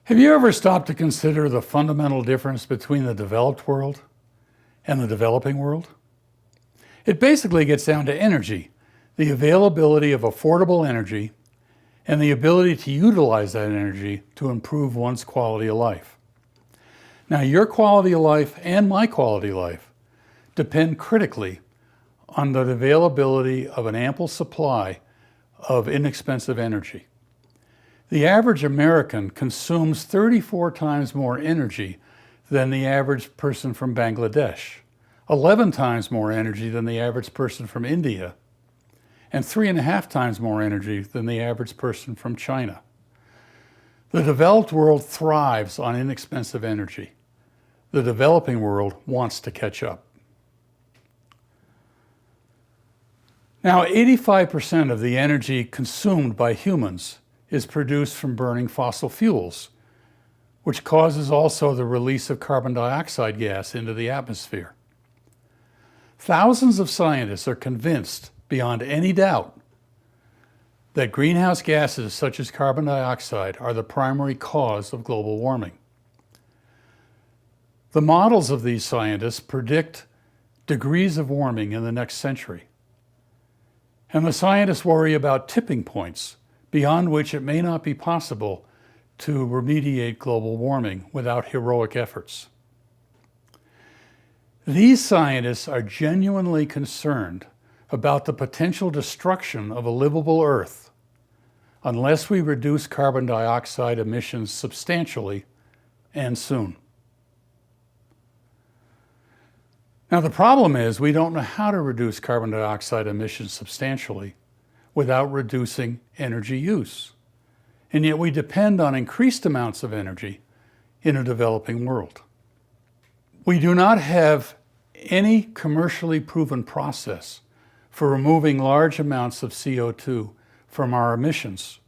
Have you ever stopped to consider the fundamental difference between the developed world and the developing world? It basically gets down to energy, the availability of affordable energy, and the ability to utilize that energy to improve one's quality of life. Now, your quality of life and my quality of life depend critically on the availability of an ample supply of inexpensive energy. The average American consumes 34 times more energy than the average person from Bangladesh, 11 times more energy than the average person from India, and 3.5 times more energy than the average person from China. The developed world thrives on inexpensive energy. The developing world wants to catch up. Now, 85% of the energy consumed by humans is produced from burning fossil fuels, which causes also the release of carbon dioxide gas into the atmosphere. Thousands of scientists are convinced, beyond any doubt, that greenhouse gases such as carbon dioxide are the primary cause of global warming. The models of these scientists predict degrees of warming in the next century. And the scientists worry about tipping points beyond which it may not be possible to remediate global warming without heroic efforts. These scientists are genuinely concerned about the potential destruction of a livable Earth unless we reduce carbon dioxide emissions substantially and soon. Now, the problem is we don't know how to reduce carbon dioxide emissions substantially without reducing energy use. And yet we depend on increased amounts of energy in a developing world. We do not have any commercially proven process for removing large amounts of CO2 from our emissions.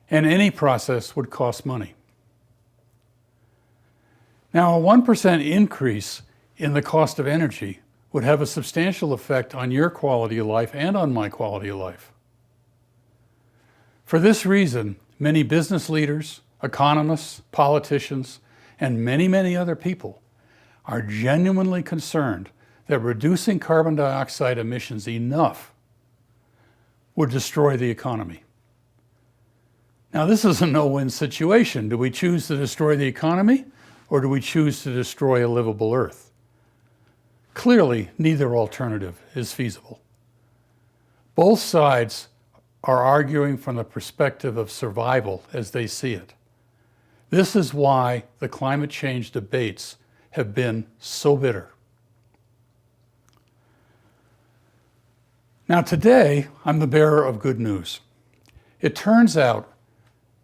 And any process would cost money. Now, a 1% increase in the cost of energy would have a substantial effect on your quality of life and on my quality of life. For this reason, many business leaders, economists, politicians, and many other people are genuinely concerned that reducing carbon dioxide emissions enough would destroy the economy. Now, this is a no-win situation. Do we choose to destroy the economy, or do we choose to destroy a livable Earth? Clearly, neither alternative is feasible. Both sides are arguing from the perspective of survival as they see it. This is why the climate change debates have been so bitter. Now, today, I'm the bearer of good news. It turns out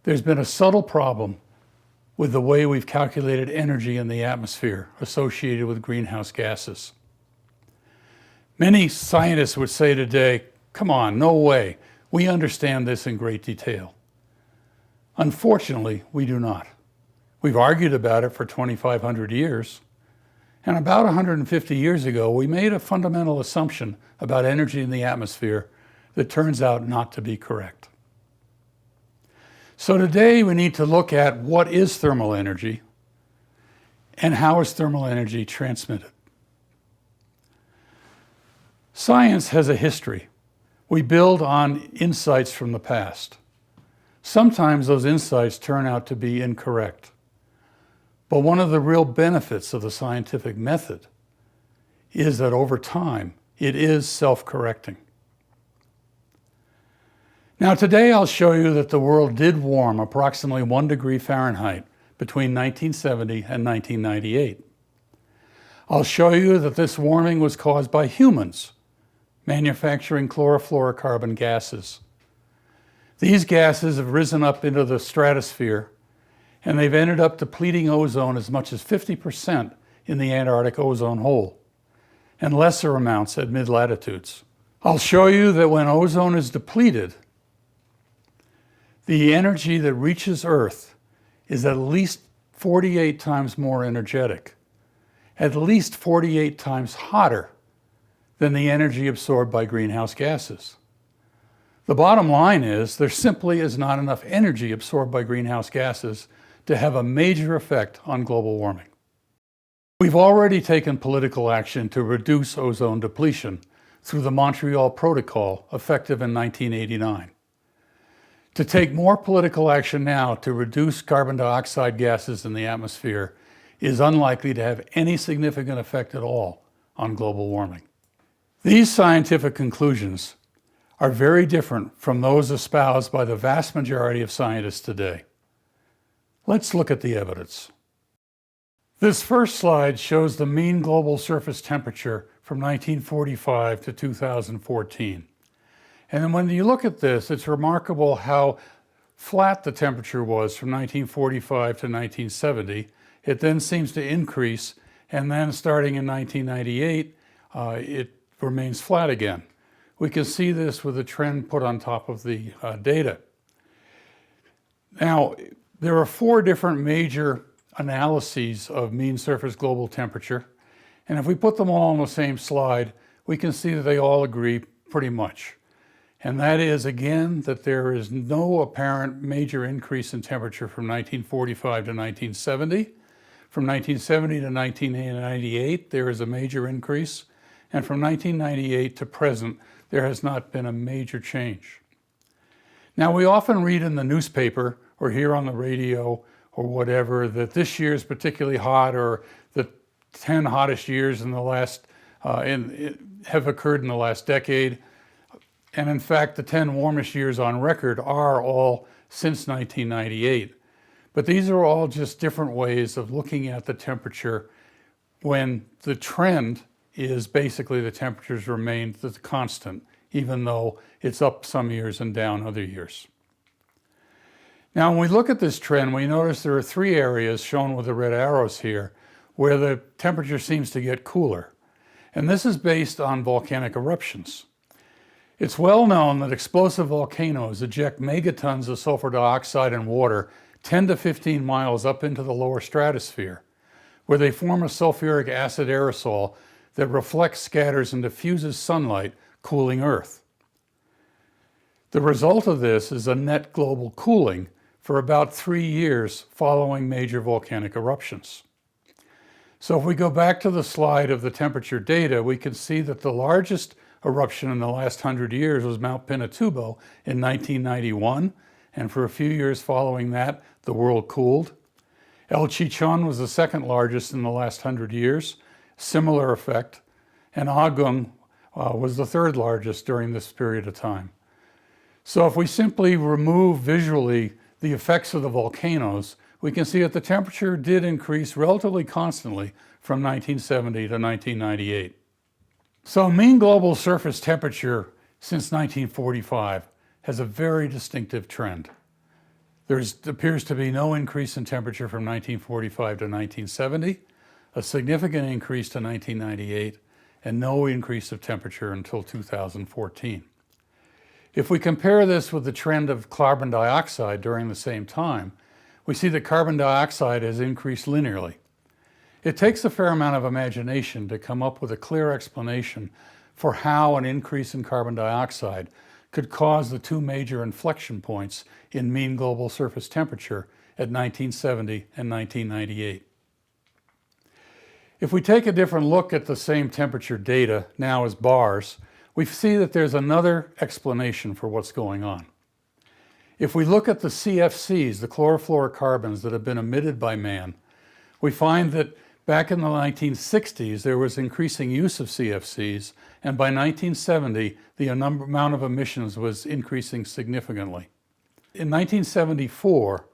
there's been a subtle problem with the way we've calculated energy in the atmosphere associated with greenhouse gases. Many scientists would say today, come on, no way, we understand this in great detail. Unfortunately, we do not. We've argued about it for 2,500 years, and about 150 years ago, we made a fundamental assumption about energy in the atmosphere that turns out not to be correct. So today we need to look at what is thermal energy and how is thermal energy transmitted. Science has a history. We build on insights from the past. Sometimes those insights turn out to be incorrect. But one of the real benefits of the scientific method is that over time, it is self-correcting. Now, today I'll show you that the world did warm approximately 1 degree Fahrenheit between 1970 and 1998. I'll show you that this warming was caused by humans manufacturing chlorofluorocarbon gases. These gases have risen up into the stratosphere, and they've ended up depleting ozone as much as 50% in the Antarctic ozone hole, and lesser amounts at mid-latitudes. I'll show you that when ozone is depleted, the energy that reaches Earth is at least 48 times more energetic, at least 48 times hotter than the energy absorbed by greenhouse gases. The bottom line is there simply is not enough energy absorbed by greenhouse gases to have a major effect on global warming. We've already taken political action to reduce ozone depletion through the Montreal Protocol, effective in 1989. To take more political action now to reduce carbon dioxide gases in the atmosphere is unlikely to have any significant effect at all on global warming. These scientific conclusions are very different from those espoused by the vast majority of scientists today. Let's look at the evidence. This first slide shows the mean global surface temperature from 1945 to 2014. And then when you look at this, it's remarkable how flat the temperature was from 1945 to 1970. It then seems to increase, and then starting in 1998, it remains flat again. We can see this with a trend put on top of the data. Now, there are 4 different major analyses of mean surface global temperature, and if we put them all on the same slide, we can see that they all agree pretty much. And that is, again, that there is no apparent major increase in temperature from 1945 to 1970. From 1970 to 1998, there is a major increase. And from 1998 to present, there has not been a major change. Now, we often read in the newspaper or hear on the radio or whatever that this year is particularly hot, or the 10 hottest years in the last have occurred in the last decade. And in fact, the 10 warmest years on record are all since 1998. But these are all just different ways of looking at the temperature when the trend is basically the temperatures remain the constant, even though it's up some years and down other years. Now, when we look at this trend, we notice there are 3 areas shown with the red arrows here where the temperature seems to get cooler. And this is based on volcanic eruptions. It's well known that explosive volcanoes eject megatons of sulfur dioxide and water 10 to 15 miles up into the lower stratosphere, where they form a sulfuric acid aerosol that reflects, scatters, and diffuses sunlight, cooling Earth. The result of this is a net global cooling for about 3 years following major volcanic eruptions. So if we go back to the slide of the temperature data, we can see that the largest eruption in the last 100 years was Mount Pinatubo in 1991, and for a few years following that, the world cooled. El Chichon was the second largest in the last 100 years, similar effect, and Agung was the third largest during this period of time. So if we simply remove visually the effects of the volcanoes, we can see that the temperature did increase relatively constantly from 1970 to 1998. So mean global surface temperature since 1945 has a very distinctive trend. There appears to be no increase in temperature from 1945 to 1970, a significant increase to 1998, and no increase of temperature until 2014. If we compare this with the trend of carbon dioxide during the same time, we see that carbon dioxide has increased linearly. It takes a fair amount of imagination to come up with a clear explanation for how an increase in carbon dioxide could cause the 2 major inflection points in mean global surface temperature at 1970 and 1998. If we take a different look at the same temperature data, now as bars, we see that there's another explanation for what's going on. If we look at the CFCs, the chlorofluorocarbons that have been emitted by man, we find that back in the 1960s, there was increasing use of CFCs, and by 1970, the amount of emissions was increasing significantly. In 1974,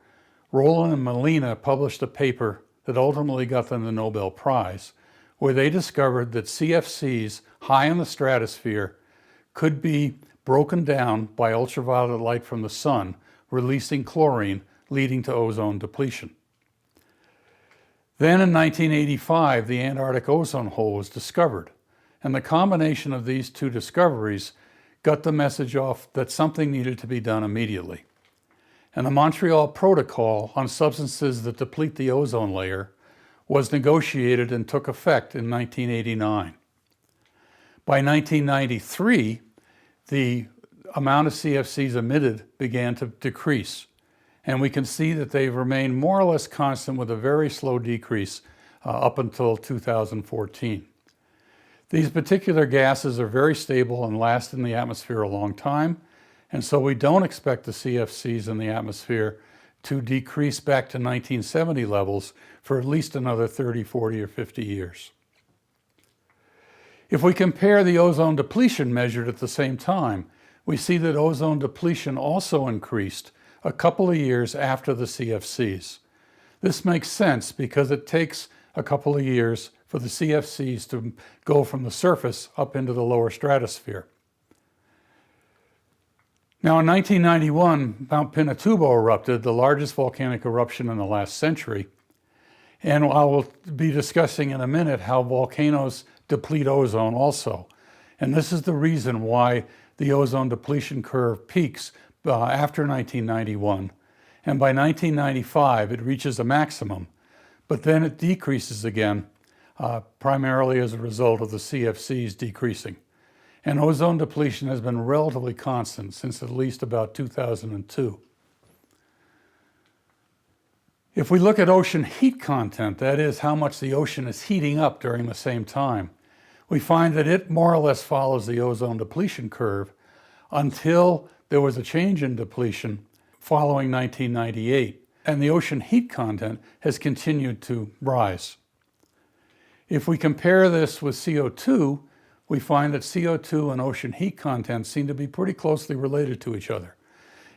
Roland and Molina published a paper that ultimately got them the Nobel Prize, where they discovered that CFCs high in the stratosphere could be broken down by ultraviolet light from the sun, releasing chlorine, leading to ozone depletion. Then in 1985, the Antarctic ozone hole was discovered, and the combination of these 2 discoveries got the message off that something needed to be done immediately. And the Montreal Protocol on substances that deplete the ozone layer was negotiated and took effect in 1989. By 1993, the amount of CFCs emitted began to decrease. And we can see that they've remained more or less constant with a very slow decrease up until 2014. These particular gases are very stable and last in the atmosphere a long time, and so we don't expect the CFCs in the atmosphere to decrease back to 1970 levels for at least another 30, 40, or 50 years. If we compare the ozone depletion measured at the same time, we see that ozone depletion also increased a couple of years after the CFCs. This makes sense because it takes a couple of years for the CFCs to go from the surface up into the lower stratosphere. Now in 1991, Mount Pinatubo erupted, the largest volcanic eruption in the last century. And I will be discussing in a minute how volcanoes deplete ozone also. And this is the reason why the ozone depletion curve peaks after 1991. And by 1995, it reaches a maximum, but then it decreases again, primarily as a result of the CFCs decreasing. And ozone depletion has been relatively constant since at least about 2002. If we look at ocean heat content, that is how much the ocean is heating up during the same time, we find that it more or less follows the ozone depletion curve until there was a change in depletion following 1998, and the ocean heat content has continued to rise. If we compare this with CO2, we find that CO2 and ocean heat content seem to be pretty closely related to each other.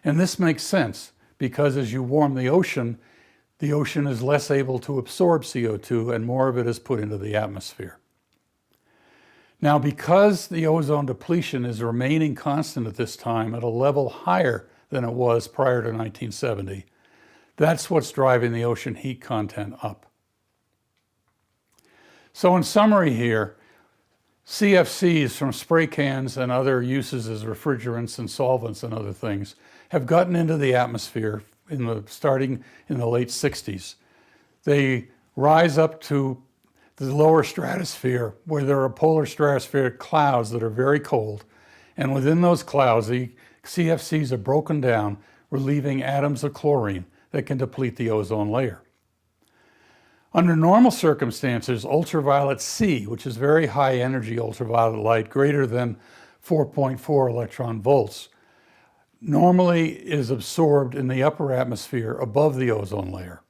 And this makes sense because as you warm the ocean is less able to absorb CO2 and more of it is put into the atmosphere. Now, because the ozone depletion is remaining constant at this time at a level higher than it was prior to 1970, that's what's driving the ocean heat content up. So in summary here, CFCs from spray cans and other uses as refrigerants and solvents and other things have gotten into the atmosphere starting in the late 60s. They rise up to the lower stratosphere where there are polar stratospheric clouds that are very cold. And within those clouds, the CFCs are broken down, relieving atoms of chlorine that can deplete the ozone layer. Under normal circumstances, ultraviolet C, which is very high energy ultraviolet light, greater than 4.4 electron volts, normally is absorbed in the upper atmosphere above the ozone layer.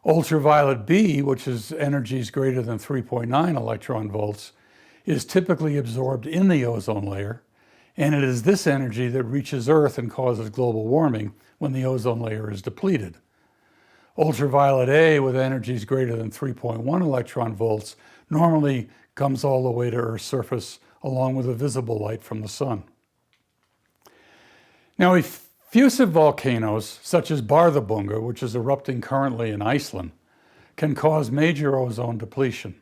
Ultraviolet B, which is energies greater than 3.9 electron volts, is typically absorbed in the ozone layer, and it is this energy that reaches Earth and causes global warming when the ozone layer is depleted. Ultraviolet A, with energies greater than 3.1 electron volts, normally comes all the way to Earth's surface along with the visible light from the sun. Now, effusive volcanoes, such as Barðabunga, which is erupting currently in Iceland, can cause major ozone depletion.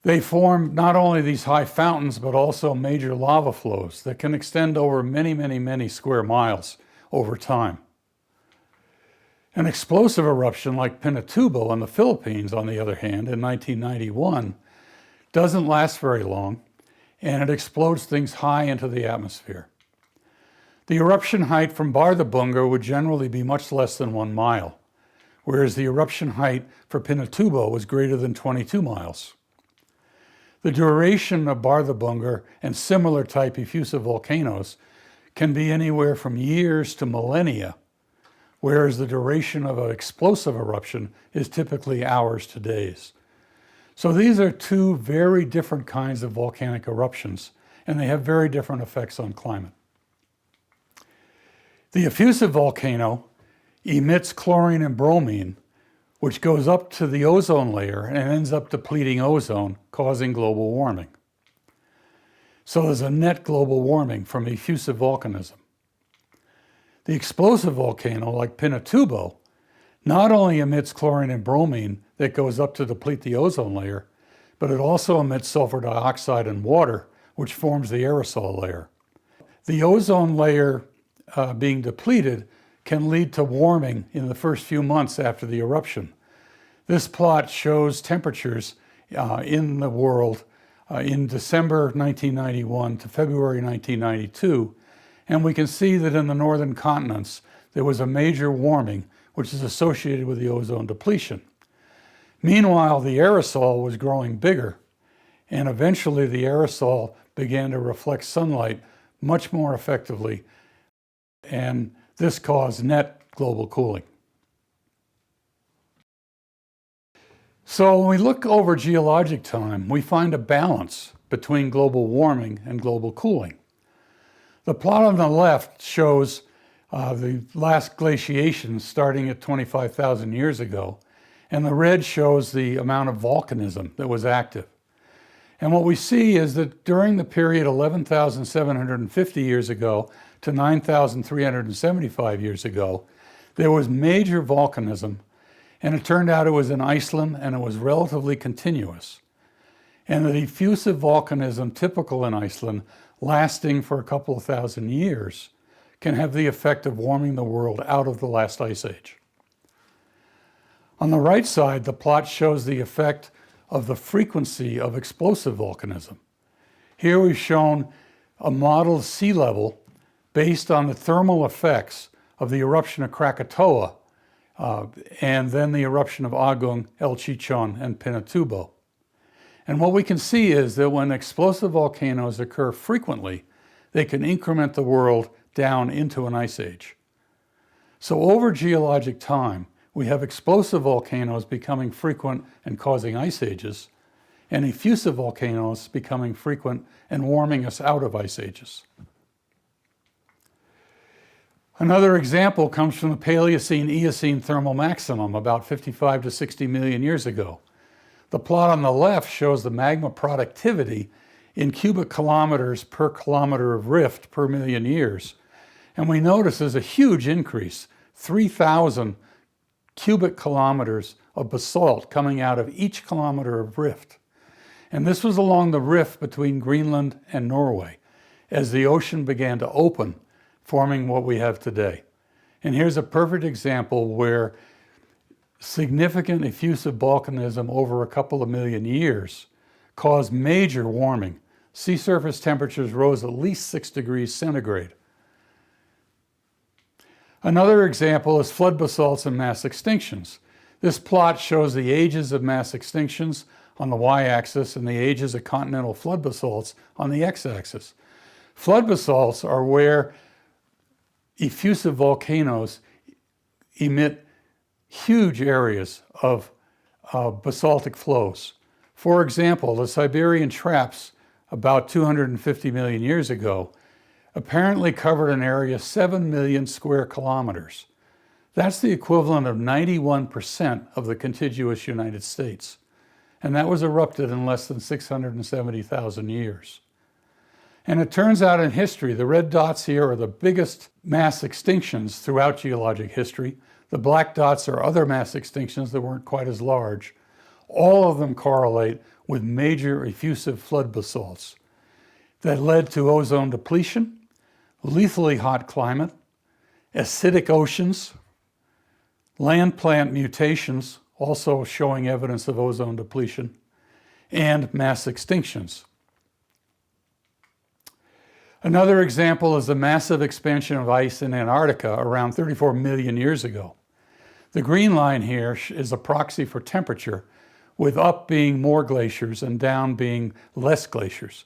They form not only these high fountains, but also major lava flows that can extend over many, many, many square miles over time. An explosive eruption like Pinatubo in the Philippines, on the other hand, in 1991, doesn't last very long, and it explodes things high into the atmosphere. The eruption height from Barðabunga would generally be much less than 1 mile, whereas the eruption height for Pinatubo was greater than 22 miles. The duration of Barðabunga and similar type effusive volcanoes can be anywhere from years to millennia, whereas the duration of an explosive eruption is typically hours to days. So these are two very different kinds of volcanic eruptions, and they have very different effects on climate. The effusive volcano emits chlorine and bromine, which goes up to the ozone layer and ends up depleting ozone, causing global warming. So there's a net global warming from effusive volcanism. The explosive volcano, like Pinatubo, not only emits chlorine and bromine that goes up to deplete the ozone layer, but it also emits sulfur dioxide and water, which forms the aerosol layer. The ozone layer being depleted can lead to warming in the first few months after the eruption. This plot shows temperatures in the world in December 1991 to February 1992, and we can see that in the northern continents there was a major warming which is associated with the ozone depletion. Meanwhile, the aerosol was growing bigger, and eventually the aerosol began to reflect sunlight much more effectively, and this caused net global cooling. So when we look over geologic time, we find a balance between global warming and global cooling. The plot on the left shows the last glaciation starting at 25,000 years ago, and the red shows the amount of volcanism that was active. And what we see is that during the period 11,750 years ago to 9,375 years ago, there was major volcanism, and it turned out it was in Iceland and it was relatively continuous. And the diffusive volcanism typical in Iceland, lasting for a couple of thousand years, can have the effect of warming the world out of the last ice age. On the right side, the plot shows the effect of the frequency of explosive volcanism. Here we've shown a modeled sea level based on the thermal effects of the eruption of Krakatoa and then the eruption of Agung, El Chichon, and Pinatubo. And what we can see is that when explosive volcanoes occur frequently, they can increment the world down into an ice age. So over geologic time, we have explosive volcanoes becoming frequent and causing ice ages, and effusive volcanoes becoming frequent and warming us out of ice ages. Another example comes from the Paleocene-Eocene thermal maximum about 55 to 60 million years ago. The plot on the left shows the magma productivity in cubic kilometers per kilometer of rift per million years. And we notice there's a huge increase, 3,000 cubic kilometers of basalt coming out of each kilometer of rift. And this was along the rift between Greenland and Norway as the ocean began to open, forming what we have today. And here's a perfect example where significant effusive volcanism over a couple of million years caused major warming. Sea surface temperatures rose at least 6 degrees centigrade. Another example is flood basalts and mass extinctions. This plot shows the ages of mass extinctions on the y-axis and the ages of continental flood basalts on the x-axis. Flood basalts are where effusive volcanoes emit huge areas of basaltic flows. For example, the Siberian traps about 250 million years ago apparently covered an area 7 million square kilometers. That's the equivalent of 91% of the contiguous United States. And that was erupted in less than 670,000 years. And it turns out in history, the red dots here are the biggest mass extinctions throughout geologic history. The black dots are other mass extinctions that weren't quite as large. All of them correlate with major effusive flood basalts that led to ozone depletion, lethally hot climate, acidic oceans, land plant mutations, also showing evidence of ozone depletion, and mass extinctions. Another example is the massive expansion of ice in Antarctica around 34 million years ago. The green line here is a proxy for temperature, with up being more glaciers and down being less glaciers.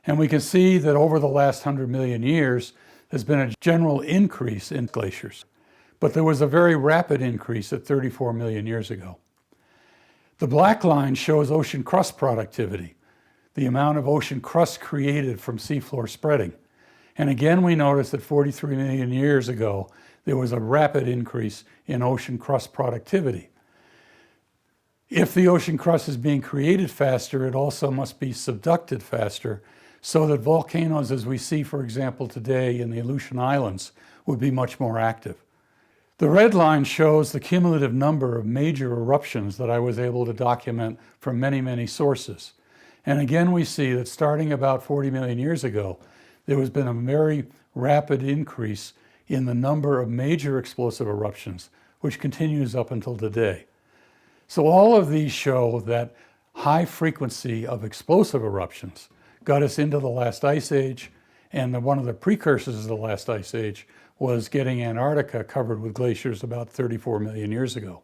And we can see that over the last 100 million years, there's been a general increase in glaciers. But there was a very rapid increase at 34 million years ago. The black line shows ocean crust productivity, the amount of ocean crust created from seafloor spreading. And again, we notice that 43 million years ago, there was a rapid increase in ocean crust productivity. If the ocean crust is being created faster, it also must be subducted faster, so that volcanoes, as we see, for example, today in the Aleutian Islands, would be much more active. The red line shows the cumulative number of major eruptions that I was able to document from many, many sources. And again, we see that starting about 40 million years ago, there has been a very rapid increase in the number of major explosive eruptions, which continues up until today. So all of these show that high frequency of explosive eruptions got us into the last ice age, and one of the precursors of the last ice age was getting Antarctica covered with glaciers about 34 million years ago.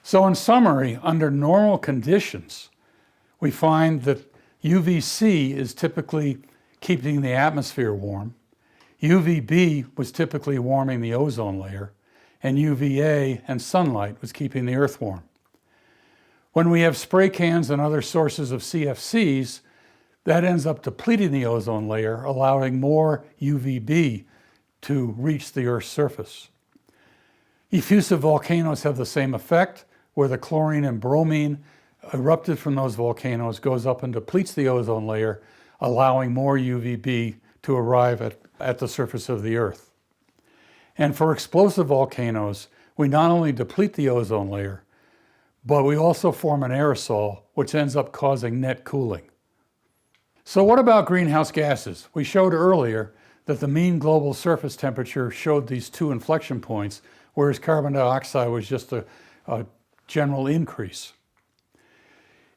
So in summary, under normal conditions, we find that UVC is typically keeping the atmosphere warm, UVB was typically warming the ozone layer, and UVA and sunlight was keeping the Earth warm. When we have spray cans and other sources of CFCs, that ends up depleting the ozone layer, allowing more UVB to reach the Earth's surface. Effusive volcanoes have the same effect, where the chlorine and bromine erupted from those volcanoes goes up and depletes the ozone layer, allowing more UVB to arrive at the surface of the Earth. And for explosive volcanoes, we not only deplete the ozone layer, but we also form an aerosol, which ends up causing net cooling. So what about greenhouse gases? We showed earlier that the mean global surface temperature showed these two inflection points, whereas carbon dioxide was just a general increase.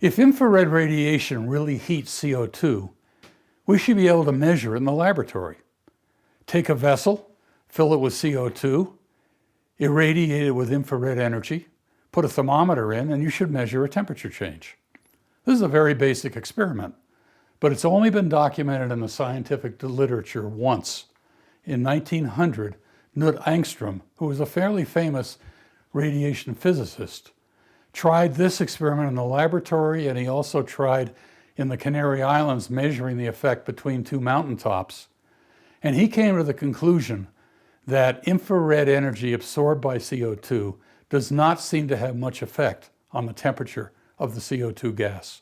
If infrared radiation really heats CO2, we should be able to measure it in the laboratory. Take a vessel, fill it with CO2, irradiate it with infrared energy, put a thermometer in, and you should measure a temperature change. This is a very basic experiment, but it's only been documented in the scientific literature once. In 1900, Knut Angstrom, who was a fairly famous radiation physicist, tried this experiment in the laboratory, and he also tried in the Canary Islands measuring the effect between two mountaintops. And he came to the conclusion that infrared energy absorbed by CO2 does not seem to have much effect on the temperature of the CO2 gas,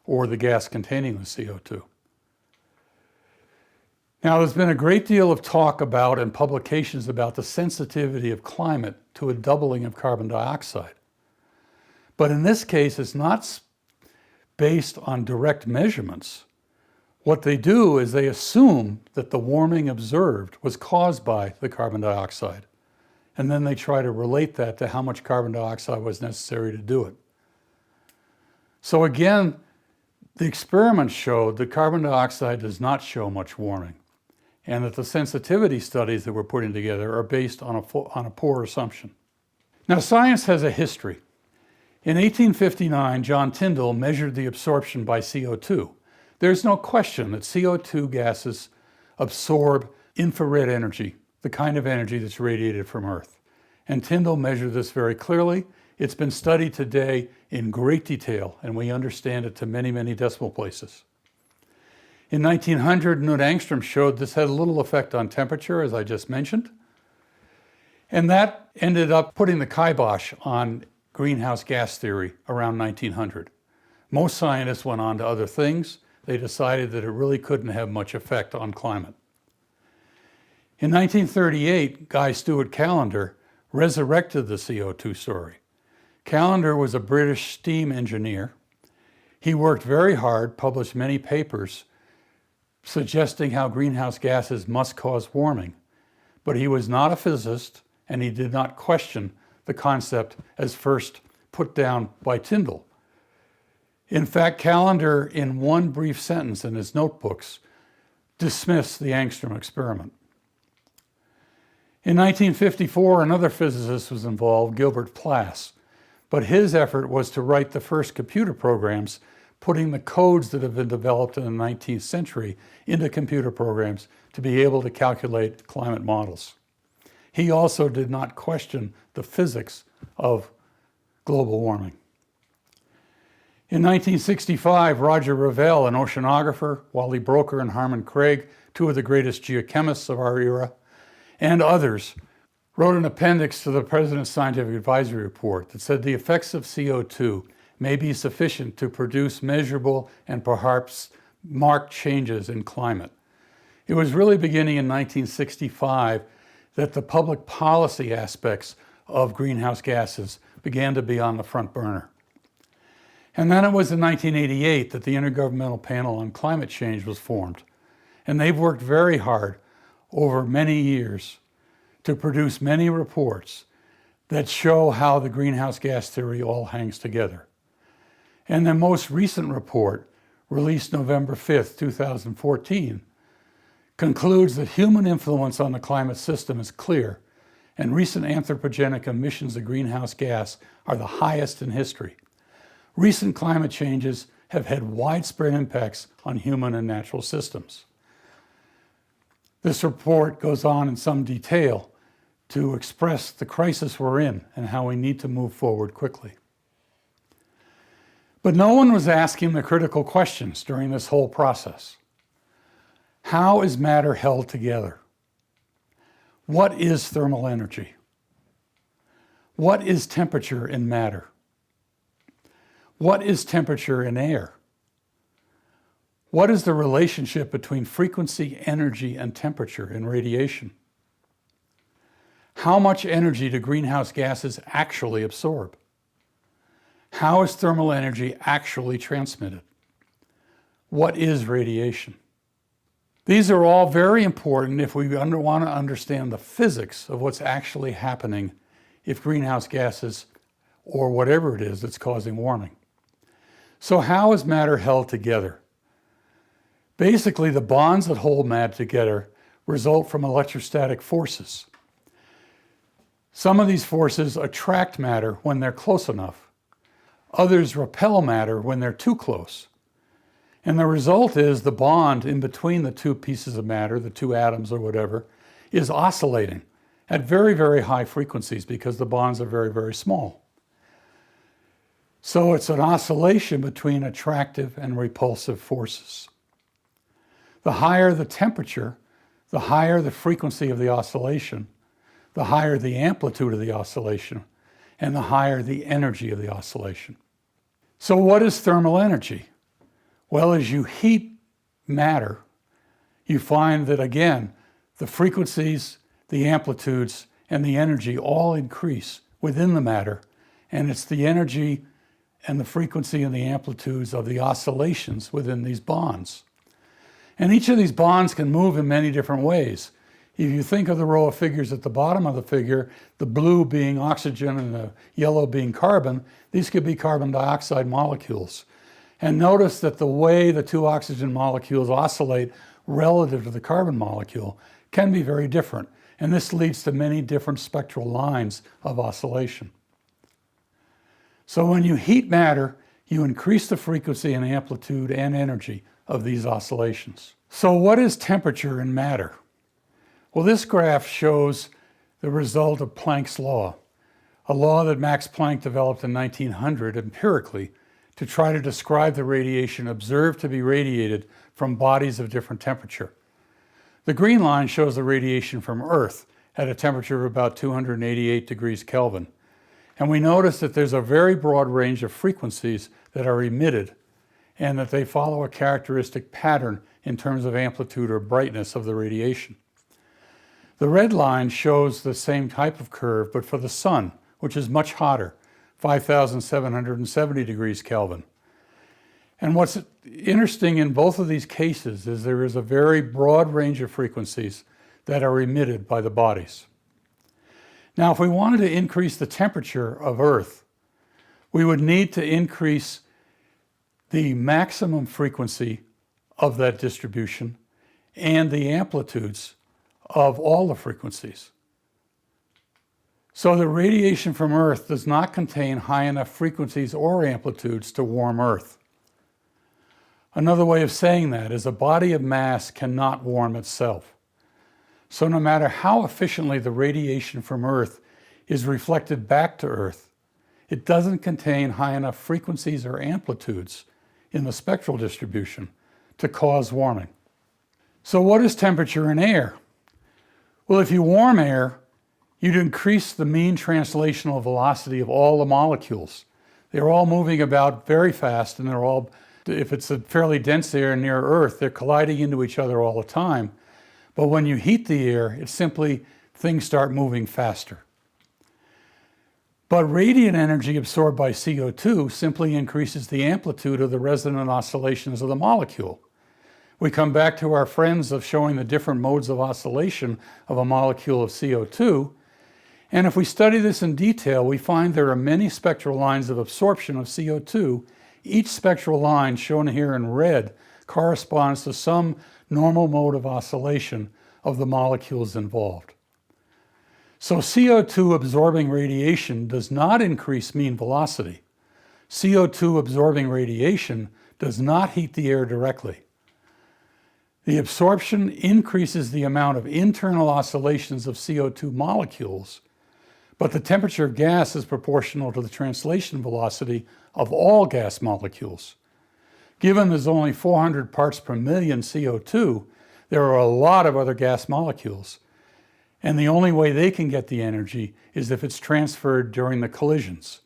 or the gas containing the CO2. Now, there's been a great deal of talk about and publications about the sensitivity of climate to a doubling of carbon dioxide. But in this case, it's not based on direct measurements. What they do is they assume that the warming observed was caused by the carbon dioxide. And then they try to relate that to how much carbon dioxide was necessary to do it. So again, the experiments showed that carbon dioxide does not show much warming, and that the sensitivity studies that we're putting together are based on a poor assumption. Now, science has a history. In 1859, John Tyndall measured the absorption by CO2. There's no question that CO2 gases absorb infrared energy, the kind of energy that's radiated from Earth. And Tyndall measured this very clearly. It's been studied today in great detail, and we understand it to many, many decimal places. In 1900, Knut Angstrom showed this had a little effect on temperature, as I just mentioned. And that ended up putting the kibosh on greenhouse gas theory around 1900. Most scientists went on to other things. They decided that it really couldn't have much effect on climate. In 1938, Guy Stewart Callendar resurrected the CO2 story. Callendar was a British steam engineer. He worked very hard, published many papers suggesting how greenhouse gases must cause warming. But he was not a physicist, and he did not question the concept as first put down by Tyndall. In fact, Callendar, in one brief sentence in his notebooks, dismissed the Angstrom experiment. In 1954, another physicist was involved, Gilbert Plass, but his effort was to write the first computer programs, putting the codes that have been developed in the 19th century into computer programs to be able to calculate climate models. He also did not question the physics of global warming. In 1965, Roger Revelle, an oceanographer, Wally Broker and Harmon Craig, two of the greatest geochemists of our era, and others, wrote an appendix to the President's Scientific Advisory Report that said the effects of CO2 may be sufficient to produce measurable and perhaps marked changes in climate. It was really beginning in 1965 that the public policy aspects of greenhouse gases began to be on the front burner. And then it was in 1988 that the Intergovernmental Panel on Climate Change was formed. And they've worked very hard over many years to produce many reports that show how the greenhouse gas theory all hangs together. And the most recent report, released November 5th, 2014, concludes that human influence on the climate system is clear, and recent anthropogenic emissions of greenhouse gas are the highest in history. Recent climate changes have had widespread impacts on human and natural systems. This report goes on in some detail to express the crisis we're in and how we need to move forward quickly. But no one was asking the critical questions during this whole process. How is matter held together? What is thermal energy? What is temperature in matter? What is temperature in air? What is the relationship between frequency, energy, and temperature in radiation? How much energy do greenhouse gases actually absorb? How is thermal energy actually transmitted? What is radiation? These are all very important if we want to understand the physics of what's actually happening if greenhouse gases, or whatever it is that's causing warming. So how is matter held together? Basically, the bonds that hold matter together result from electrostatic forces. Some of these forces attract matter when they're close enough. Others repel matter when they're too close. And the result is the bond in between the two pieces of matter, the two atoms or whatever, is oscillating at very, very high frequencies because the bonds are very, very small. So it's an oscillation between attractive and repulsive forces. The higher the temperature, the higher the frequency of the oscillation, the higher the amplitude of the oscillation, and the higher the energy of the oscillation. So what is thermal energy? Well, as you heat matter, you find that, again, the frequencies, the amplitudes, and the energy all increase within the matter, and it's the energy and the frequency and the amplitudes of the oscillations within these bonds. And each of these bonds can move in many different ways. If you think of the row of figures at the bottom of the figure, the blue being oxygen and the yellow being carbon, these could be carbon dioxide molecules. And notice that the way the two oxygen molecules oscillate relative to the carbon molecule can be very different. And this leads to many different spectral lines of oscillation. So when you heat matter, you increase the frequency and amplitude and energy of these oscillations. So what is temperature in matter? Well, this graph shows the result of Planck's law, a law that Max Planck developed in 1900 empirically to try to describe the radiation observed to be radiated from bodies of different temperature. The green line shows the radiation from Earth at a temperature of about 288 degrees Kelvin. And we notice that there's a very broad range of frequencies that are emitted and that they follow a characteristic pattern in terms of amplitude or brightness of the radiation. The red line shows the same type of curve, but for the sun, which is much hotter, 5,770 degrees Kelvin. And what's interesting in both of these cases is there is a very broad range of frequencies that are emitted by the bodies. Now, if we wanted to increase the temperature of Earth, we would need to increase the maximum frequency of that distribution and the amplitudes of all the frequencies. So the radiation from Earth does not contain high enough frequencies or amplitudes to warm Earth. Another way of saying that is a body of mass cannot warm itself. So no matter how efficiently the radiation from Earth is reflected back to Earth, it doesn't contain high enough frequencies or amplitudes in the spectral distribution to cause warming. So what is temperature in air? Well, if you warm air, you'd increase the mean translational velocity of all the molecules. They're all moving about very fast, and they're all, if it's a fairly dense air near Earth, they're colliding into each other all the time. But when you heat the air, it's simply things start moving faster. But radiant energy absorbed by CO2 simply increases the amplitude of the resonant oscillations of the molecule. We come back to our friends of showing the different modes of oscillation of a molecule of CO2. And if we study this in detail, we find there are many spectral lines of absorption of CO2 Each spectral line shown here in red corresponds to some normal mode of oscillation of the molecules involved. So CO2 absorbing radiation does not increase mean velocity. CO2 absorbing radiation does not heat the air directly. The absorption increases the amount of internal oscillations of CO2 molecules, but the temperature of gas is proportional to the translation velocity of all gas molecules. Given there's only 400 parts per million CO2, there are a lot of other gas molecules, and the only way they can get the energy is if it's transferred during the collisions.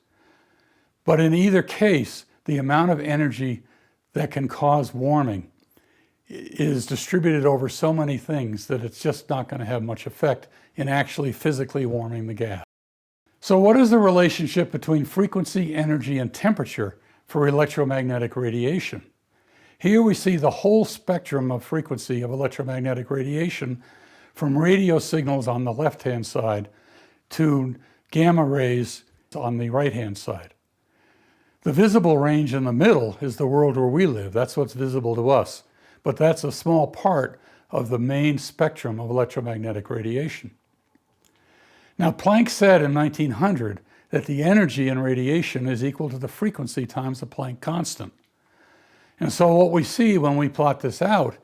But in either case, the amount of energy that can cause warming is distributed over so many things that it's just not going to have much effect in actually physically warming the gas. So what is the relationship between frequency, energy, and temperature for electromagnetic radiation? Here we see the whole spectrum of frequency of electromagnetic radiation from radio signals on the left-hand side to gamma rays on the right-hand side. The visible range in the middle is the world where we live. That's what's visible to us. But that's a small part of the main spectrum of electromagnetic radiation. Now, Planck said in 1900 that the energy in radiation is equal to the frequency times the Planck constant. And so what we see when we plot this out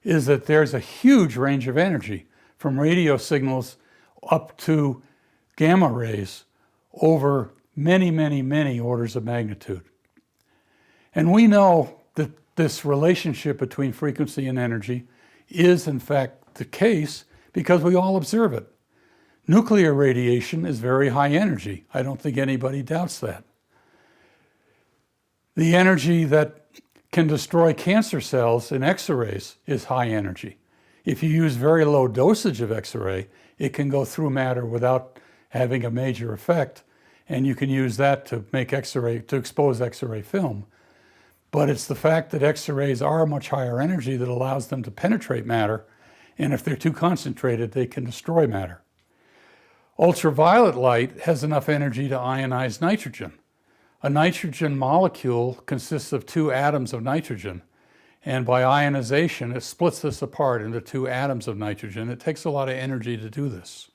is that there's a huge range of energy from radio signals up to gamma rays over many, many, many orders of magnitude. And we know that this relationship between frequency and energy is in fact the case because we all observe it. Nuclear radiation is very high energy. I don't think anybody doubts that. The energy that can destroy cancer cells in X-rays is high energy. If you use very low dosage of X-ray, it can go through matter without having a major effect, and you can use that to make X-ray, to expose X-ray film. But it's the fact that X-rays are much higher energy that allows them to penetrate matter, and if they're too concentrated, they can destroy matter. Ultraviolet light has enough energy to ionize nitrogen. A nitrogen molecule consists of two atoms of nitrogen, and by ionization, it splits this apart into two atoms of nitrogen. It takes a lot of energy to do this.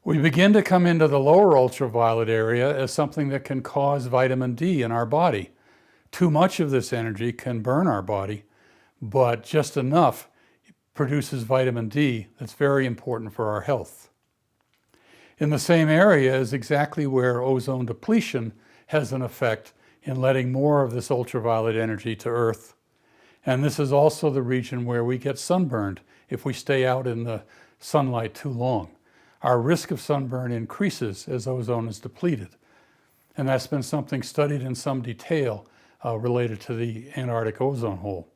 We begin to come into the lower ultraviolet area as something that can cause vitamin D in our body. Too much of this energy can burn our body, but just enough produces vitamin D that's very important for our health. In the same area is exactly where ozone depletion has an effect in letting more of this ultraviolet energy to Earth. And this is also the region where we get sunburned if we stay out in the sunlight too long. Our risk of sunburn increases as ozone is depleted. And that's been something studied in some detail related to the Antarctic ozone hole.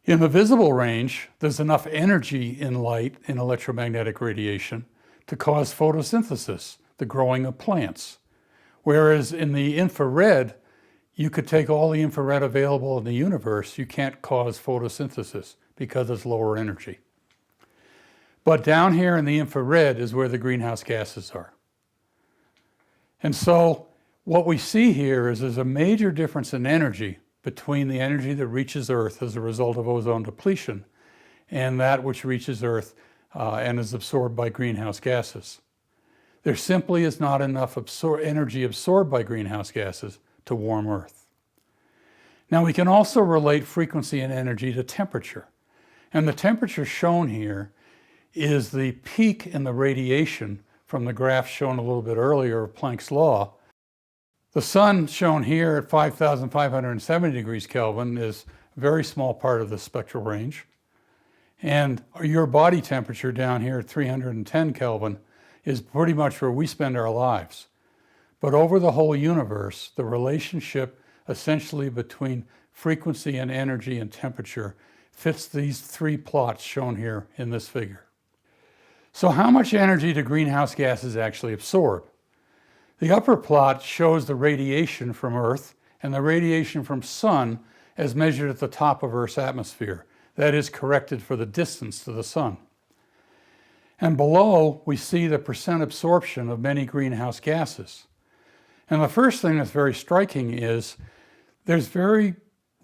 In the visible range, there's enough energy in light in electromagnetic radiation to cause photosynthesis, the growing of plants. Whereas in the infrared, you could take all the infrared available in the universe, you can't cause photosynthesis because it's lower energy. But down here in the infrared is where the greenhouse gases are. And so what we see here is there's a major difference in energy between the energy that reaches Earth as a result of ozone depletion and that which reaches Earth and is absorbed by greenhouse gases. There simply is not enough energy absorbed by greenhouse gases to warm Earth. Now we can also relate frequency and energy to temperature. And the temperature shown here is the peak in the radiation from the graph shown a little bit earlier of Planck's law. The sun shown here at 5,570 degrees Kelvin is a very small part of the spectral range. And your body temperature down here at 310 Kelvin is pretty much where we spend our lives. But over the whole universe, the relationship essentially between frequency and energy and temperature fits these three plots shown here in this figure. So how much energy do greenhouse gases actually absorb? The upper plot shows the radiation from Earth and the radiation from Sun as measured at the top of Earth's atmosphere. That is corrected for the distance to the Sun. And below, we see the percent absorption of many greenhouse gases. And the first thing that's very striking is there's very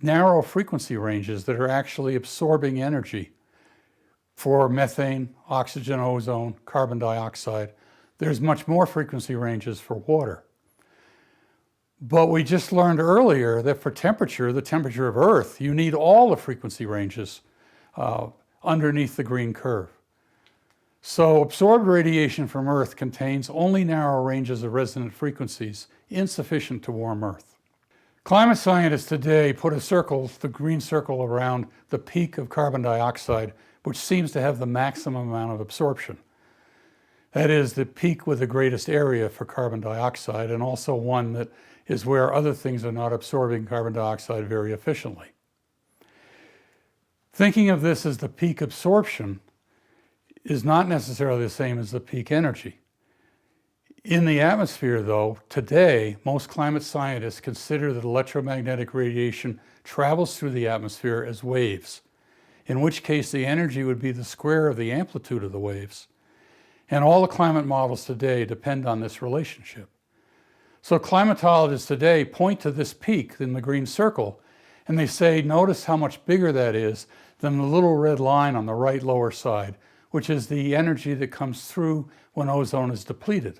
narrow frequency ranges that are actually absorbing energy for methane, oxygen, ozone, carbon dioxide. There's much more frequency ranges for water. But we just learned earlier that for temperature, the temperature of Earth, you need all the frequency ranges underneath the green curve. So absorbed radiation from Earth contains only narrow ranges of resonant frequencies, insufficient to warm Earth. Climate scientists today put a circle, the green circle, around the peak of carbon dioxide, which seems to have the maximum amount of absorption. That is the peak with the greatest area for carbon dioxide, and also one that is where other things are not absorbing carbon dioxide very efficiently. Thinking of this as the peak absorption is not necessarily the same as the peak energy. In the atmosphere, though, today, most climate scientists consider that electromagnetic radiation travels through the atmosphere as waves, in which case the energy would be the square of the amplitude of the waves. And all the climate models today depend on this relationship. So climatologists today point to this peak in the green circle, and they say, notice how much bigger that is than the little red line on the right lower side, which is the energy that comes through when ozone is depleted.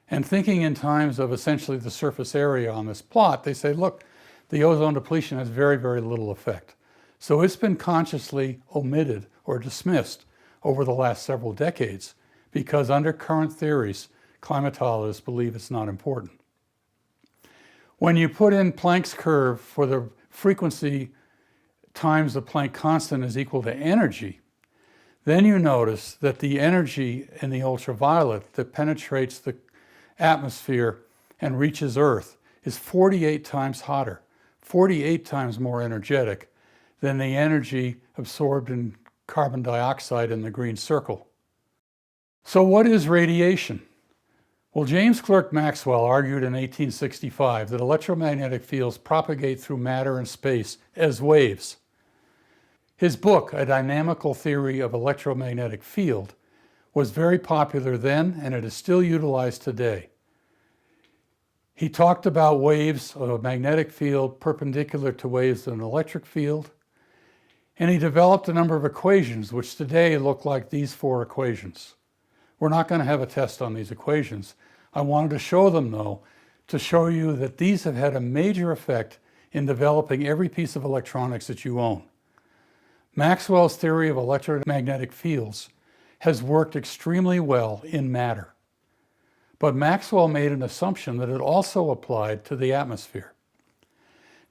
And thinking in terms of essentially the surface area on this plot, they say, look, the ozone depletion has very, very little effect. So it's been consciously omitted or dismissed over the last several decades because under current theories, climatologists believe it's not important. When you put in Planck's curve for the frequency times the Planck constant is equal to energy, then you notice that the energy in the ultraviolet that penetrates the atmosphere and reaches Earth is 48 times hotter, 48 times more energetic than the energy absorbed in carbon dioxide in the green circle. So what is radiation? Well, James Clerk Maxwell argued in 1865 that electromagnetic fields propagate through matter and space as waves. His book, A Dynamical Theory of Electromagnetic Field, was very popular then, and it is still utilized today. He talked about waves of a magnetic field perpendicular to waves of an electric field, and he developed a number of equations which today look like these four equations. We're not going to have a test on these equations. I wanted to show them, though, to show you that these have had a major effect in developing every piece of electronics that you own. Maxwell's theory of electromagnetic fields has worked extremely well in matter. But Maxwell made an assumption that it also applied to the atmosphere.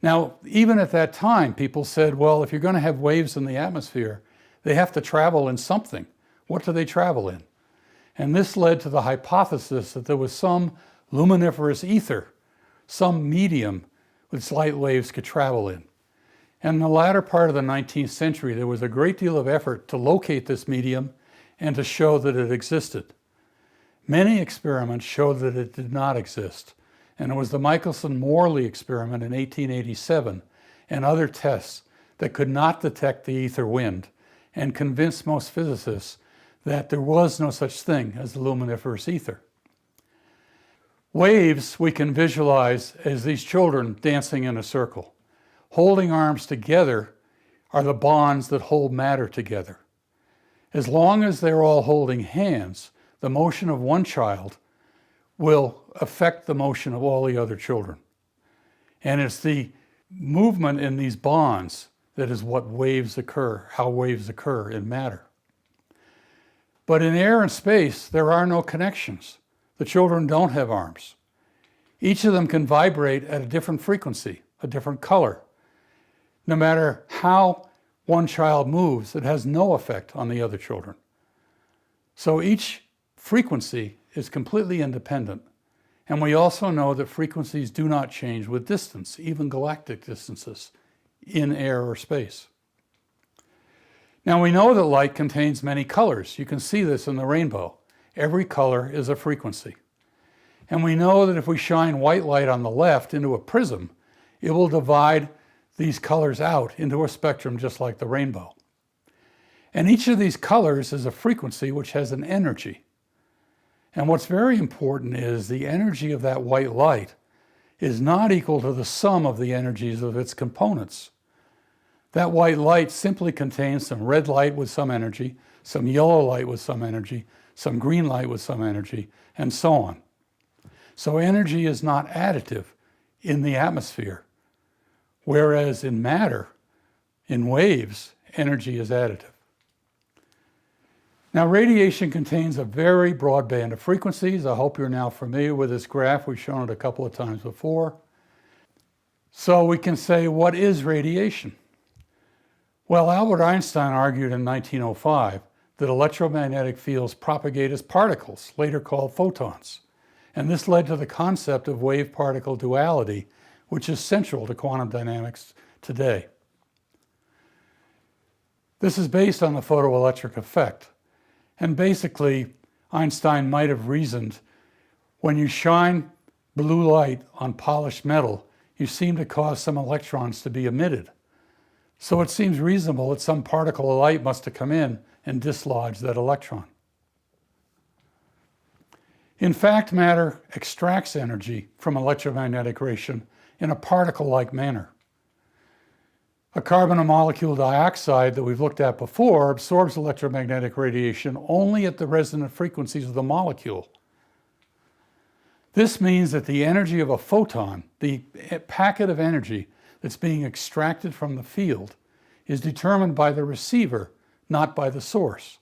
Now, even at that time, people said, well, if you're going to have waves in the atmosphere, they have to travel in something. What do they travel in? And this led to the hypothesis that there was some luminiferous ether, some medium which light waves could travel in. And in the latter part of the 19th century, there was a great deal of effort to locate this medium and to show that it existed. Many experiments showed that it did not exist, and it was the Michelson-Morley experiment in 1887 and other tests that could not detect the ether wind and convinced most physicists that there was no such thing as the luminiferous ether. Waves we can visualize as these children dancing in a circle. Holding arms together are the bonds that hold matter together. As long as they're all holding hands, the motion of one child will affect the motion of all the other children. And it's the movement in these bonds that is what waves occur, how waves occur in matter. But in air and space, there are no connections. The children don't have arms. Each of them can vibrate at a different frequency, a different color. No matter how one child moves, it has no effect on the other children. So each frequency is completely independent. And we also know that frequencies do not change with distance, even galactic distances, in air or space. Now we know that light contains many colors. You can see this in the rainbow. Every color is a frequency. And we know that if we shine white light on the left into a prism, it will divide these colors out into a spectrum just like the rainbow. And each of these colors is a frequency which has an energy. And what's very important is the energy of that white light is not equal to the sum of the energies of its components. That white light simply contains some red light with some energy, some yellow light with some energy, some green light with some energy, and so on. So energy is not additive in the atmosphere, whereas in matter, in waves, energy is additive. Now, radiation contains a very broad band of frequencies. I hope you're now familiar with this graph. We've shown it a couple of times before. So we can say, what is radiation? Well, Albert Einstein argued in 1905 that electromagnetic fields propagate as particles, later called photons. And this led to the concept of wave-particle duality, which is central to quantum dynamics today. This is based on the photoelectric effect. And basically, Einstein might have reasoned, when you shine blue light on polished metal, you seem to cause some electrons to be emitted. So it seems reasonable that some particle of light must have come in and dislodged that electron. In fact, matter extracts energy from electromagnetic radiation in a particle-like manner. A carbon molecule dioxide that we've looked at before absorbs electromagnetic radiation only at the resonant frequencies of the molecule. This means that the energy of a photon, the packet of energy that's being extracted from the field, is determined by the receiver, not by the source.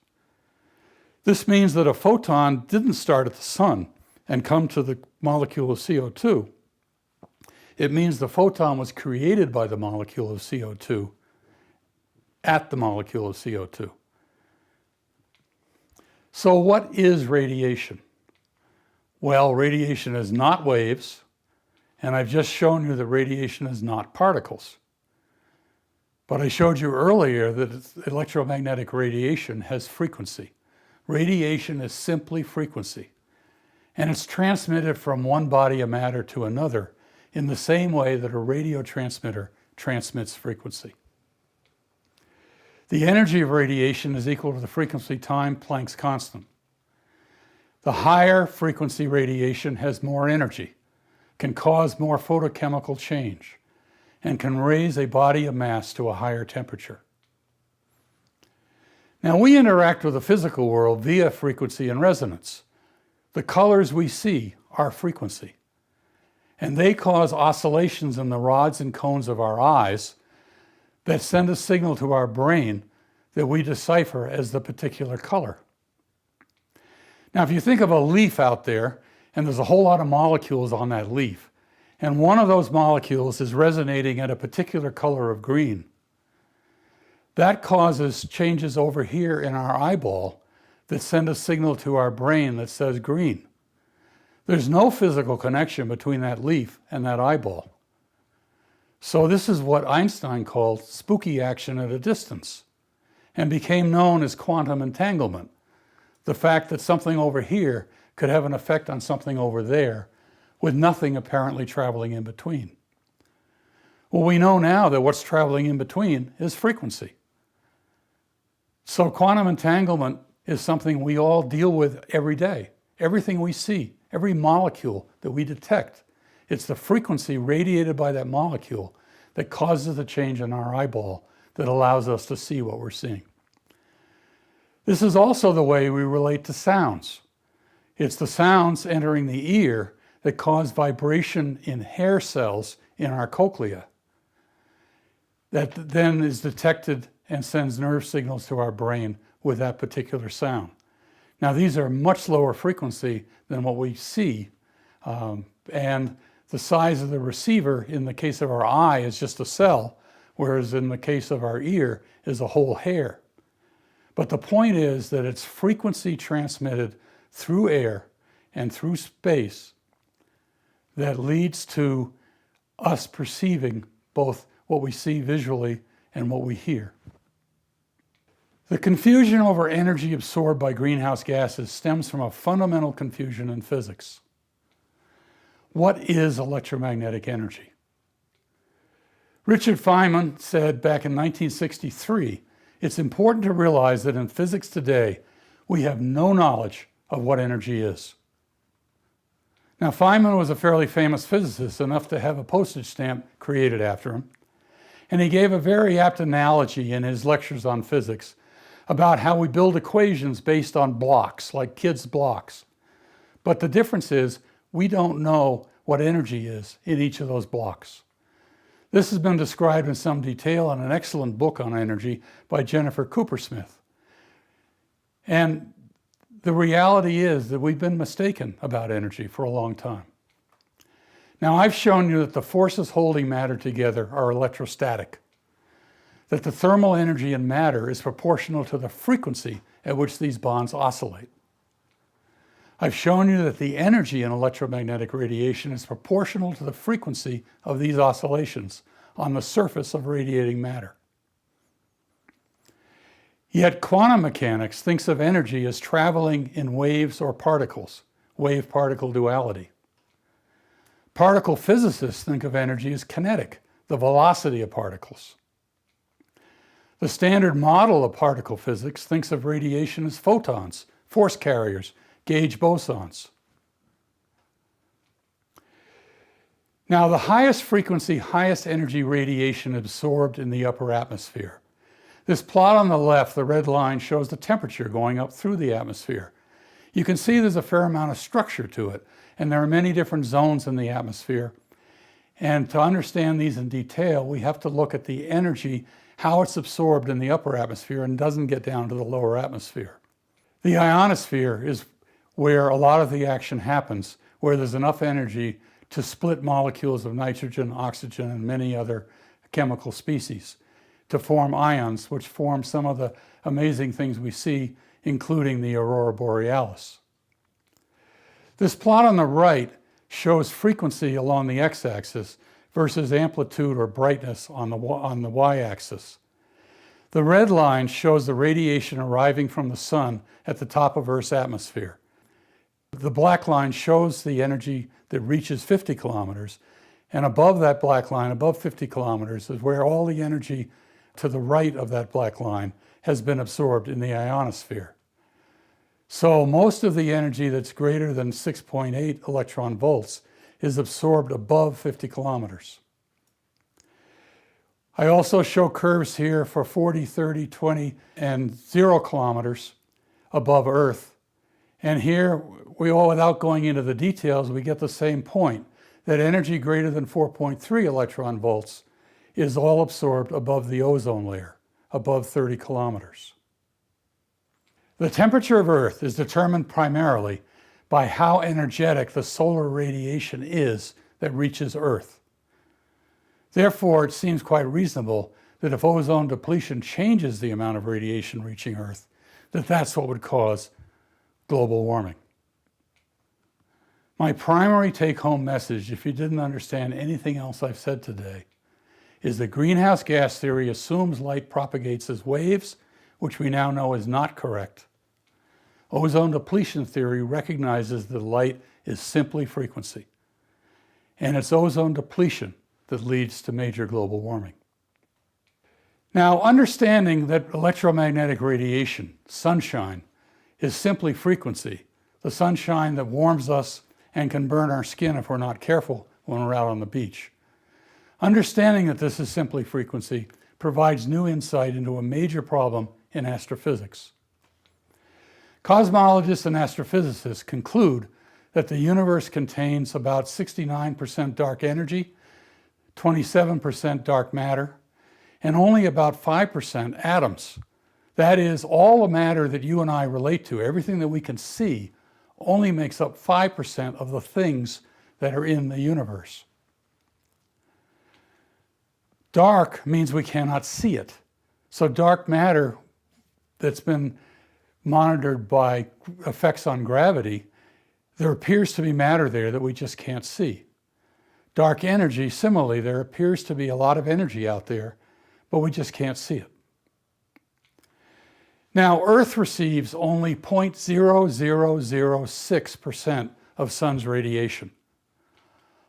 This means that a photon didn't start at the sun and come to the molecule of CO2. It means the photon was created by the molecule of CO2 at the molecule of CO2. So what is radiation? Well, radiation is not waves, and I've just shown you that radiation is not particles. But I showed you earlier that electromagnetic radiation has frequency. Radiation is simply frequency, and it's transmitted from one body of matter to another in the same way that a radio transmitter transmits frequency. The energy of radiation is equal to the frequency times Planck's constant. The higher frequency radiation has more energy, can cause more photochemical change, and can raise a body of mass to a higher temperature. Now, we interact with the physical world via frequency and resonance. The colors we see are frequency, and they cause oscillations in the rods and cones of our eyes that send a signal to our brain that we decipher as the particular color. Now, if you think of a leaf out there, and there's a whole lot of molecules on that leaf, and one of those molecules is resonating at a particular color of green, that causes changes over here in our eyeball that send a signal to our brain that says green. There's no physical connection between that leaf and that eyeball. So this is what Einstein called spooky action at a distance, and became known as quantum entanglement. The fact that something over here could have an effect on something over there with nothing apparently traveling in between. Well, we know now that what's traveling in between is frequency. So quantum entanglement is something we all deal with every day. Everything we see, every molecule that we detect, it's the frequency radiated by that molecule that causes the change in our eyeball that allows us to see what we're seeing. This is also the way we relate to sounds. It's the sounds entering the ear that cause vibration in hair cells in our cochlea that then is detected and sends nerve signals to our brain with that particular sound. Now, these are much lower frequency than what we see, and the size of the receiver in the case of our eye is just a cell, whereas in the case of our ear is a whole hair. But the point is that it's frequency transmitted through air and through space that leads to us perceiving both what we see visually and what we hear. The confusion over energy absorbed by greenhouse gases stems from a fundamental confusion in physics. What is electromagnetic energy? Richard Feynman said back in 1963, it's important to realize that in physics today, we have no knowledge of what energy is. Now, Feynman was a fairly famous physicist, enough to have a postage stamp created after him. And he gave a very apt analogy in his lectures on physics about how we build equations based on blocks, like kids' blocks. But the difference is we don't know what energy is in each of those blocks. This has been described in some detail in an excellent book on energy by Jennifer Cooper-Smith. And the reality is that we've been mistaken about energy for a long time. Now, I've shown you that the forces holding matter together are electrostatic, that the thermal energy in matter is proportional to the frequency at which these bonds oscillate. I've shown you that the energy in electromagnetic radiation is proportional to the frequency of these oscillations on the surface of radiating matter. Yet quantum mechanics thinks of energy as traveling in waves or particles, wave-particle duality. Particle physicists think of energy as kinetic, the velocity of particles. The standard model of particle physics thinks of radiation as photons, force carriers, gauge bosons. Now, the highest frequency, highest energy radiation absorbed in the upper atmosphere. This plot on the left, the red line, shows the temperature going up through the atmosphere. You can see there's a fair amount of structure to it, and there are many different zones in the atmosphere. And to understand these in detail, we have to look at the energy, how it's absorbed in the upper atmosphere and doesn't get down to the lower atmosphere. The ionosphere is where a lot of the action happens, where there's enough energy to split molecules of nitrogen, oxygen, and many other chemical species to form ions, which form some of the amazing things we see, including the aurora borealis. This plot on the right shows frequency along the x-axis versus amplitude or brightness on the y-axis. The red line shows the radiation arriving from the sun at the top of Earth's atmosphere. The black line shows the energy that reaches 50 kilometers, and above that black line, above 50 kilometers, is where all the energy to the right of that black line has been absorbed in the ionosphere. So most of the energy that's greater than 6.8 electron volts is absorbed above 50 kilometers. I also show curves here for 40, 30, 20, and 0 kilometers above Earth. And here, without going into the details, we get the same point, that energy greater than 4.3 electron volts is all absorbed above the ozone layer, above 30 kilometers. The temperature of Earth is determined primarily by how energetic the solar radiation is that reaches Earth. Therefore, it seems quite reasonable that if ozone depletion changes the amount of radiation reaching Earth, that's what would cause global warming. My primary take-home message, if you didn't understand anything else I've said today, is that greenhouse gas theory assumes light propagates as waves, which we now know is not correct. Ozone depletion theory recognizes that light is simply frequency. And it's ozone depletion that leads to major global warming. Now, understanding that electromagnetic radiation, sunshine, is simply frequency, the sunshine that warms us and can burn our skin if we're not careful when we're out on the beach. Understanding that this is simply frequency provides new insight into a major problem in astrophysics. Cosmologists and astrophysicists conclude that the universe contains about 69% dark energy, 27% dark matter, and only about 5% atoms. That is, all the matter that you and I relate to, everything that we can see, only makes up 5% of the things that are in the universe. Dark means we cannot see it. So dark matter that's been monitored by effects on gravity, there appears to be matter there that we just can't see. Dark energy, similarly, there appears to be a lot of energy out there, but we just can't see it. Now, Earth receives only 0.0006% of sun's radiation.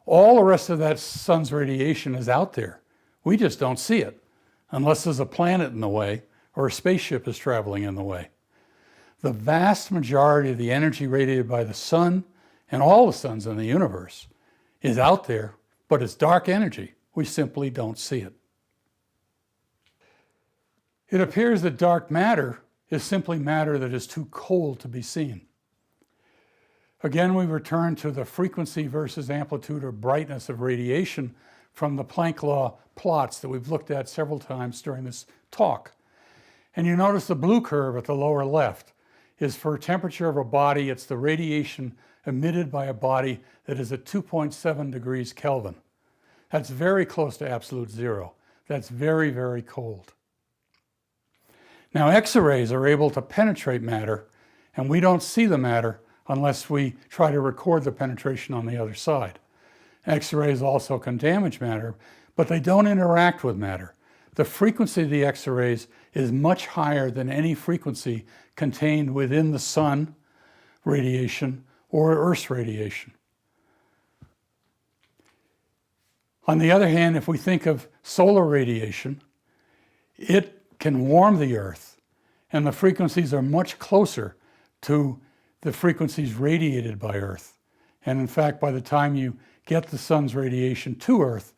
All the rest of that sun's radiation is out there. We just don't see it, unless there's a planet in the way or a spaceship is traveling in the way. The vast majority of the energy radiated by the sun and all the suns in the universe is out there, but it's dark energy. We simply don't see it. It appears that dark matter is simply matter that is too cold to be seen. Again, we return to the frequency versus amplitude or brightness of radiation from the Planck law plots that we've looked at several times during this talk. And you notice the blue curve at the lower left is for temperature of a body. It's the radiation emitted by a body that is at 2.7 degrees Kelvin. That's very close to absolute zero. That's very, very cold. Now, X-rays are able to penetrate matter, and we don't see the matter unless we try to record the penetration on the other side. X-rays also can damage matter, but they don't interact with matter. The frequency of the X-rays is much higher than any frequency contained within the sun radiation or Earth's radiation. On the other hand, if we think of solar radiation, it can warm the Earth, and the frequencies are much closer to the frequencies radiated by Earth. And in fact, by the time you get the sun's radiation to Earth,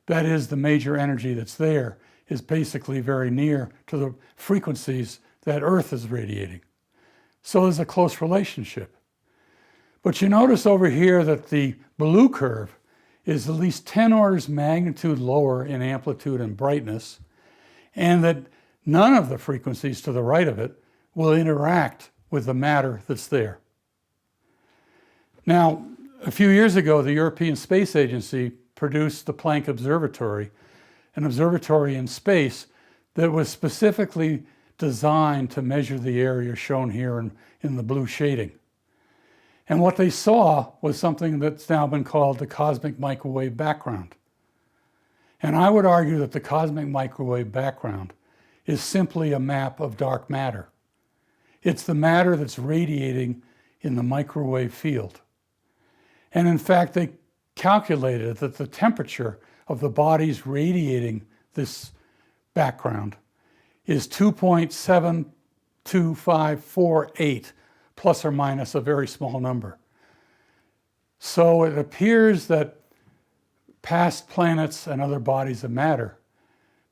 that is the major energy that's there, is basically very near to the frequencies that Earth is radiating. So there's a close relationship. But you notice over here that the blue curve is at least 10 orders of magnitude lower in amplitude and brightness, and that none of the frequencies to the right of it will interact with the matter that's there. Now, a few years ago, the European Space Agency produced the Planck Observatory, an observatory in space that was specifically designed to measure the area shown here in the blue shading. And what they saw was something that's now been called the cosmic microwave background. And I would argue that the cosmic microwave background is simply a map of dark matter. It's the matter that's radiating in the microwave field. And in fact, they calculated that the temperature of the bodies radiating this background is 2.72548, plus or minus a very small number. So it appears that past planets and other bodies of matter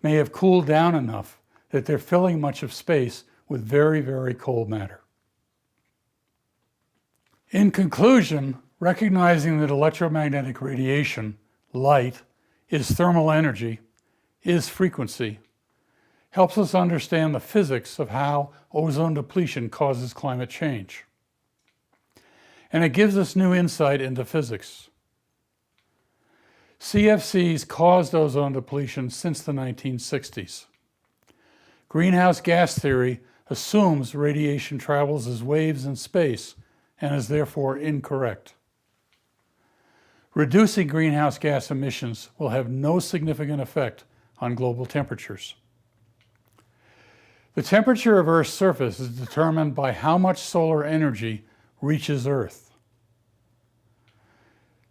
may have cooled down enough that they're filling much of space with very, very cold matter. In conclusion, recognizing that electromagnetic radiation, light, is thermal energy, is frequency, helps us understand the physics of how ozone depletion causes climate change. And it gives us new insight into physics. CFCs caused ozone depletion since the 1960s. Greenhouse gas theory assumes radiation travels as waves in space and is therefore incorrect. Reducing greenhouse gas emissions will have no significant effect on global temperatures. The temperature of Earth's surface is determined by how much solar energy reaches Earth.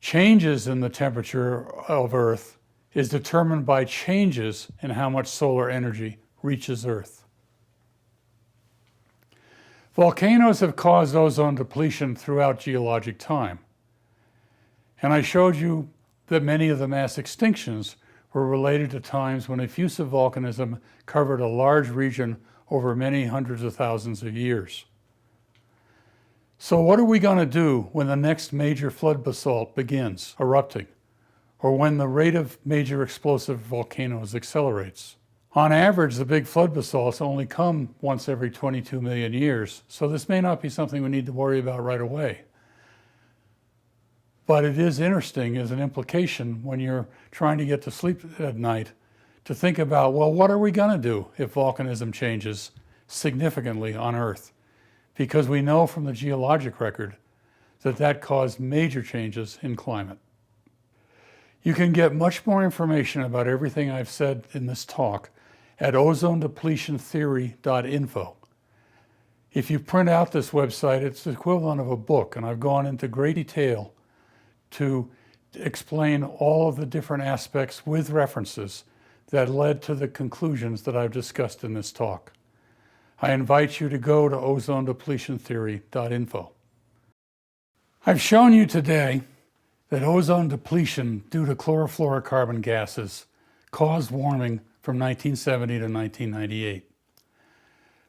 Changes in the temperature of Earth is determined by changes in how much solar energy reaches Earth. Volcanoes have caused ozone depletion throughout geologic time. And I showed you that many of the mass extinctions were related to times when effusive volcanism covered a large region over many hundreds of thousands of years. So what are we going to do when the next major flood basalt begins erupting, or when the rate of major explosive volcanoes accelerates? On average, the big flood basalts only come once every 22 million years, so this may not be something we need to worry about right away. But it is interesting as an implication when you're trying to get to sleep at night to think about, well, what are we going to do if volcanism changes significantly on Earth? Because we know from the geologic record that that caused major changes in climate. You can get much more information about everything I've said in this talk at ozonedepletiontheory.info. If you print out this website, it's the equivalent of a book, and I've gone into great detail to explain all of the different aspects with references that led to the conclusions that I've discussed in this talk. I invite you to go to ozonedepletiontheory.info. I've shown you today that ozone depletion due to chlorofluorocarbon gases caused warming from 1970 to 1998.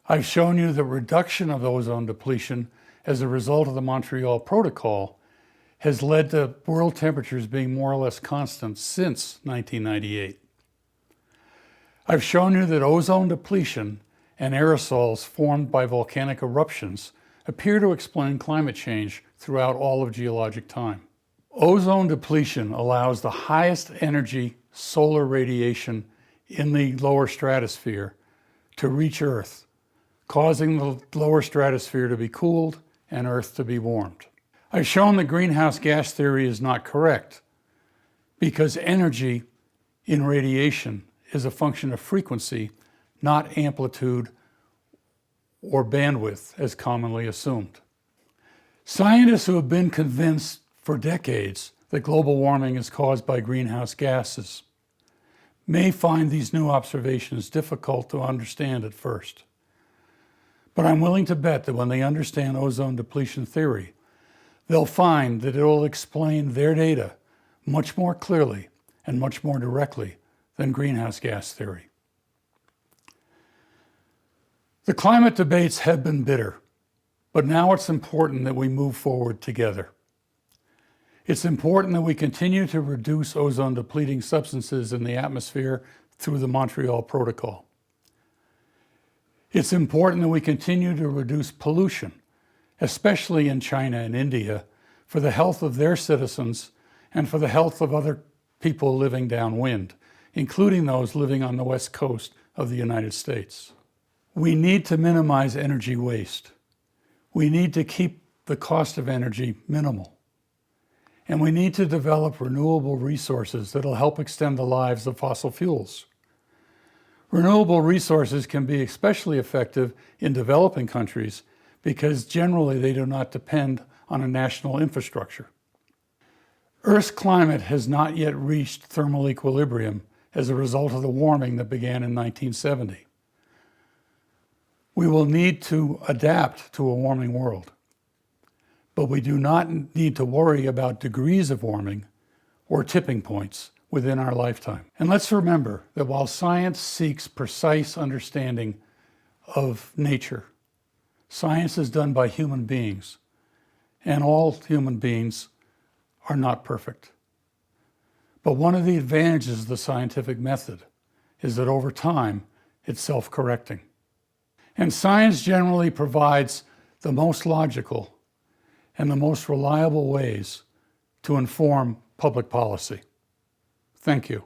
I've shown you the reduction of ozone depletion as a result of the Montreal Protocol has led to world temperatures being more or less constant since 1998. I've shown you that ozone depletion and aerosols formed by volcanic eruptions appear to explain climate change throughout all of geologic time. Ozone depletion allows the highest energy solar radiation in the lower stratosphere to reach Earth, causing the lower stratosphere to be cooled and Earth to be warmed. I've shown that greenhouse gas theory is not correct because energy in radiation is a function of frequency, not amplitude or bandwidth as commonly assumed. Scientists who have been convinced for decades that global warming is caused by greenhouse gases may find these new observations difficult to understand at first. But I'm willing to bet that when they understand ozone depletion theory, they'll find that it will explain their data much more clearly and much more directly than greenhouse gas theory. The climate debates have been bitter, but now it's important that we move forward together. It's important that we continue to reduce ozone depleting substances in the atmosphere through the Montreal Protocol. It's important that we continue to reduce pollution, especially in China and India, for the health of their citizens and for the health of other people living downwind, including those living on the west coast of the United States. We need to minimize energy waste. We need to keep the cost of energy minimal. And we need to develop renewable resources that'll help extend the lives of fossil fuels. Renewable resources can be especially effective in developing countries because generally they do not depend on a national infrastructure. Earth's climate has not yet reached thermal equilibrium as a result of the warming that began in 1970. We will need to adapt to a warming world, but we do not need to worry about degrees of warming or tipping points within our lifetime. And let's remember that while science seeks precise understanding of nature, science is done by human beings, and all human beings are not perfect. But one of the advantages of the scientific method is that over time, it's self-correcting. And science generally provides the most logical and the most reliable ways to inform public policy. Thank you.